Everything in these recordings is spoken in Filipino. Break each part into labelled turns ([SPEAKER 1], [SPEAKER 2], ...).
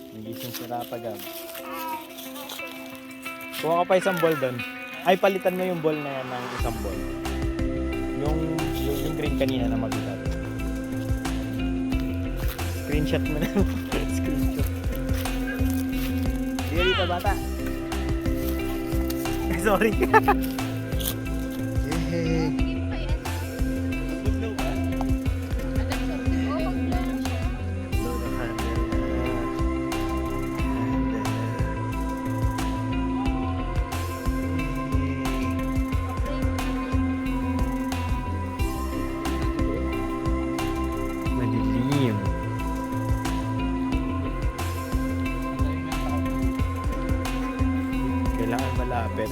[SPEAKER 1] Nagising si Rapagab. Kuha ka pa isang ball doon. Ay, palitan mo yung ball na yan ng isang ball. Yung green kanina na mabigat. Screenshot mo na. Screenshot. Sige dito, bata. Sorry. Yay. Madilim. Kailangan malapit.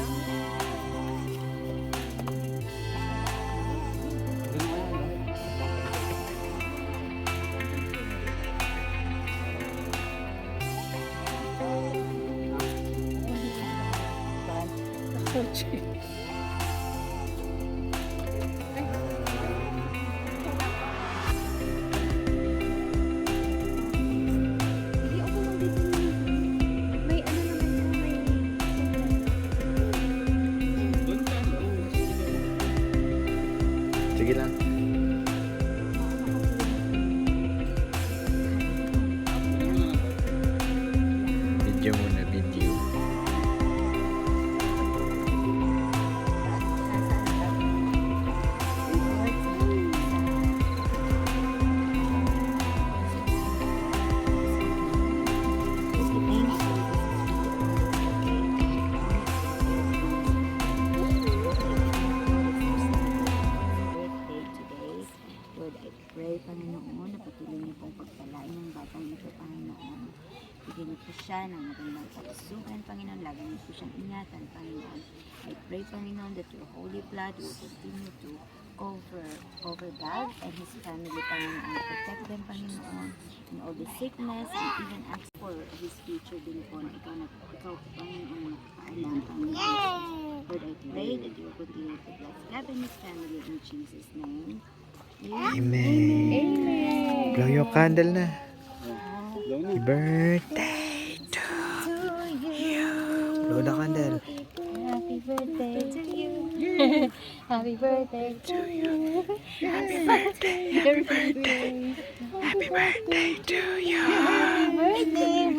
[SPEAKER 1] Sige lang. Video muna, video.
[SPEAKER 2] Pray, Panginoon, na patuloy niyo pong pagpalain ng batang ito, Panginoon. Bigyan niyo po siya ng magandang kalusugan, Panginoon. Lagi niyo po siyang ingatan, Panginoon. I pray, Panginoon, that your holy blood will continue to cover God and his family, Panginoon. Protect them, Panginoon, in all the sickness, and even ask for his future din po na ikaw po, Panginoon, nakakaalam, Panginoon. Lord, I pray that you will continue to bless God and his family in Jesus' name.
[SPEAKER 1] Amen.
[SPEAKER 2] Amen.
[SPEAKER 1] Blow your candle na. Happy birthday to you. Blow the candle.
[SPEAKER 2] Happy birthday to you. Happy birthday to you.
[SPEAKER 1] Happy birthday. Happy birthday. Happy birthday to you.
[SPEAKER 2] Happy birthday.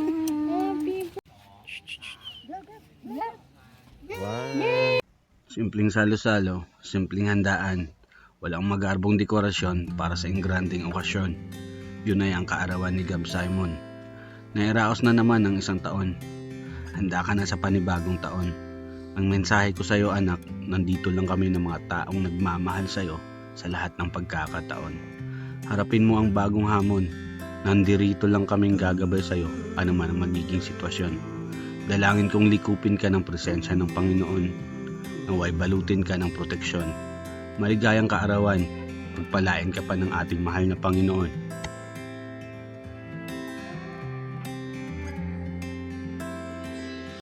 [SPEAKER 1] Wow.
[SPEAKER 3] Simpleng salo-salo, simpleng handaan, walang magarbong dekorasyon para sa ingranding okasyon. Yun ay ang kaarawan ni Gab Simon. Nairaos na naman ang isang taon. Handa ka na sa panibagong taon. Ang mensahe ko sa iyo, anak, nandito lang kami ng mga taong nagmamahal sa iyo sa lahat ng pagkakataon. Harapin mo ang bagong hamon. Nandirito lang kaming gagabay sa iyo ano man ang magiging sitwasyon. Dalangin kong likupin ka ng presensya ng Panginoon. Naway balutin ka ng proteksyon. Maligayang kaarawan, pagpalain ka pa ng ating mahal na Panginoon.